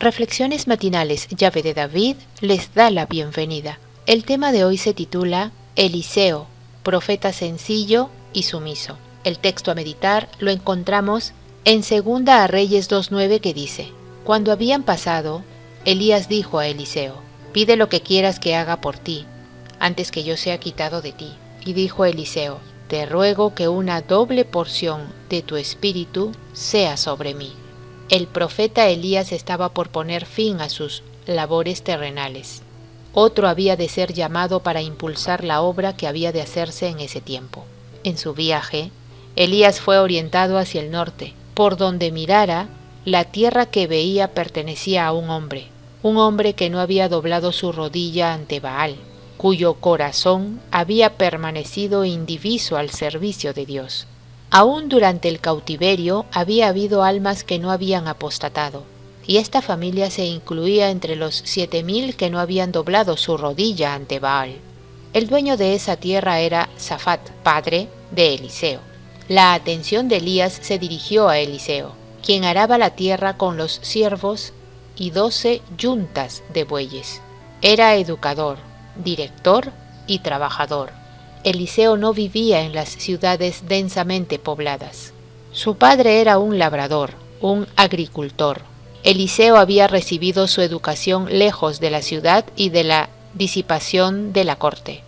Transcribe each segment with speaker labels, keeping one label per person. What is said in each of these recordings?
Speaker 1: Reflexiones matinales Llave de David les da la bienvenida. El tema de hoy se titula Eliseo, profeta sencillo y sumiso. El texto a meditar lo encontramos en 2 Reyes 2:9 que dice: Cuando habían pasado, Elías dijo a Eliseo: Pide lo que quieras que haga por ti, antes que yo sea quitado de ti. Y dijo Eliseo: Te ruego que una doble porción de tu espíritu sea sobre mí. El profeta Elías estaba por poner fin a sus labores terrenales. Otro había de ser llamado para impulsar la obra que había de hacerse en ese tiempo. En su viaje, Elías fue orientado hacia el norte. Por donde mirara, la tierra que veía pertenecía a un hombre que no había doblado su rodilla ante Baal, cuyo corazón había permanecido indiviso al servicio de Dios. Aún durante el cautiverio había habido almas que no habían apostatado, y esta familia se incluía entre los 7,000 que no habían doblado su rodilla ante Baal. El dueño de esa tierra era Safat, padre de Eliseo. La atención de Elías se dirigió a Eliseo, quien araba la tierra con los siervos y 12 yuntas de bueyes. Era educador, director y trabajador. Eliseo no vivía en las ciudades densamente pobladas. Su padre era un labrador, un agricultor. Eliseo había recibido su educación lejos de la ciudad y de la disipación de la corte.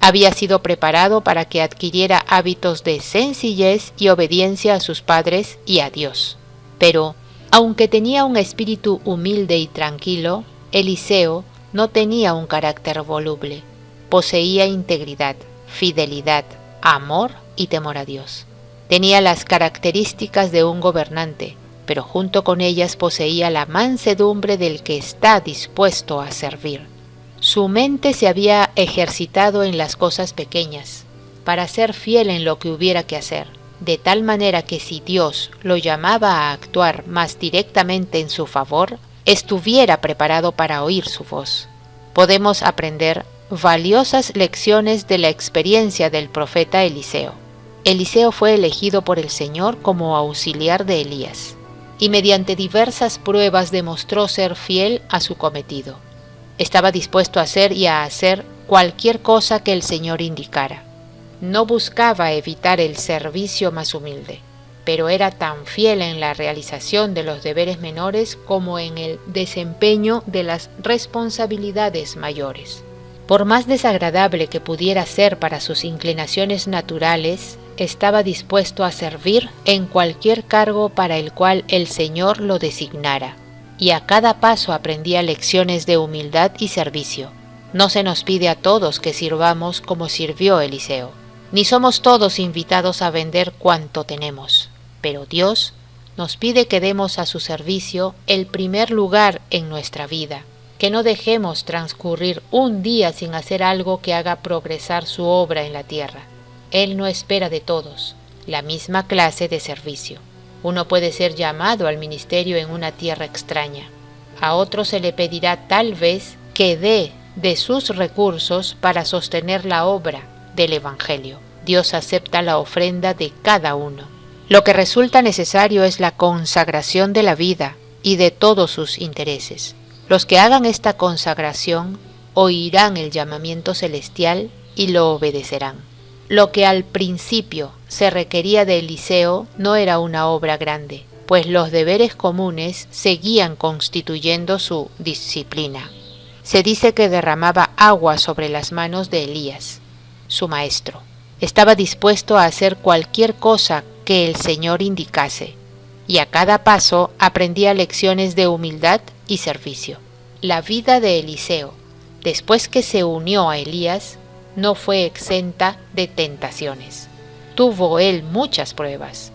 Speaker 1: Había sido preparado para que adquiriera hábitos de sencillez y obediencia a sus padres y a Dios. Pero, aunque tenía un espíritu humilde y tranquilo, Eliseo no tenía un carácter voluble. Poseía integridad, fidelidad, amor y temor a Dios. Tenía las características de un gobernante, pero junto con ellas poseía la mansedumbre del que está dispuesto a servir. Su mente se había ejercitado en las cosas pequeñas, para ser fiel en lo que hubiera que hacer, de tal manera que si Dios lo llamaba a actuar más directamente en su favor, estuviera preparado para oír su voz. Podemos aprender valiosas lecciones de la experiencia del profeta Eliseo. Eliseo fue elegido por el Señor como auxiliar de Elías, y mediante diversas pruebas demostró ser fiel a su cometido. Estaba dispuesto a hacer y a hacer cualquier cosa que el Señor indicara. No buscaba evitar el servicio más humilde, pero era tan fiel en la realización de los deberes menores como en el desempeño de las responsabilidades mayores. Por más desagradable que pudiera ser para sus inclinaciones naturales, estaba dispuesto a servir en cualquier cargo para el cual el Señor lo designara, y a cada paso aprendía lecciones de humildad y servicio. No se nos pide a todos que sirvamos como sirvió Eliseo, ni somos todos invitados a vender cuanto tenemos, pero Dios nos pide que demos a su servicio el primer lugar en nuestra vida, que no dejemos transcurrir un día sin hacer algo que haga progresar su obra en la tierra. Él no espera de todos la misma clase de servicio. Uno puede ser llamado al ministerio en una tierra extraña. A otro se le pedirá tal vez que dé de sus recursos para sostener la obra del Evangelio. Dios acepta la ofrenda de cada uno. Lo que resulta necesario es la consagración de la vida y de todos sus intereses. Los que hagan esta consagración oirán el llamamiento celestial y lo obedecerán. Lo que al principio se requería de Eliseo no era una obra grande, pues los deberes comunes seguían constituyendo su disciplina. Se dice que derramaba agua sobre las manos de Elías, su maestro. Estaba dispuesto a hacer cualquier cosa que el Señor indicase, y a cada paso aprendía lecciones de humildad y servicio. La vida de Eliseo, después que se unió a Elías, no fue exenta de tentaciones. Tuvo él muchas pruebas,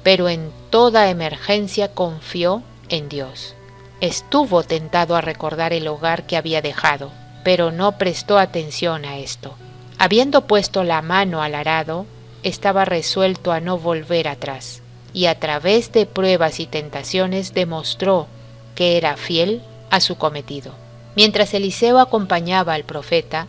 Speaker 1: pero en toda emergencia confió en Dios. Estuvo tentado a recordar el hogar que había dejado, pero no prestó atención a esto. Habiendo puesto la mano al arado, estaba resuelto a no volver atrás, y a través de pruebas y tentaciones demostró que era fiel a su cometido. Mientras Eliseo acompañaba al profeta,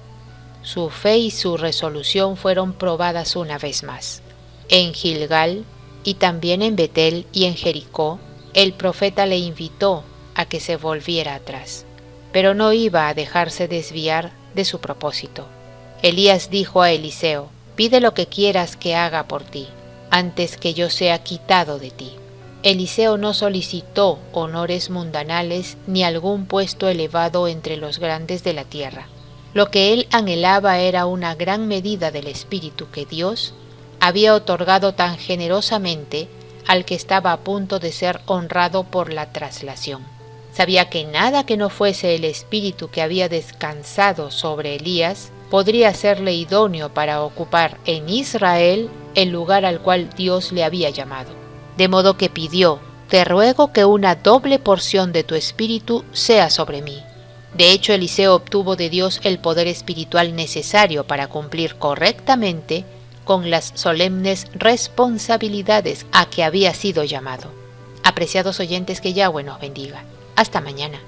Speaker 1: su fe y su resolución fueron probadas una vez más. En Gilgal y también en Betel y en Jericó, el profeta le invitó a que se volviera atrás, pero no iba a dejarse desviar de su propósito. Elías dijo a Eliseo: «Pide lo que quieras que haga por ti, antes que yo sea quitado de ti». Eliseo no solicitó honores mundanales ni algún puesto elevado entre los grandes de la tierra. Lo que él anhelaba era una gran medida del espíritu que Dios había otorgado tan generosamente al que estaba a punto de ser honrado por la traslación. Sabía que nada que no fuese el espíritu que había descansado sobre Elías podría serle idóneo para ocupar en Israel el lugar al cual Dios le había llamado. De modo que pidió: «Te ruego que una doble porción de tu espíritu sea sobre mí». De hecho, Eliseo obtuvo de Dios el poder espiritual necesario para cumplir correctamente con las solemnes responsabilidades a que había sido llamado. Apreciados oyentes, que Yahweh nos bendiga. Hasta mañana.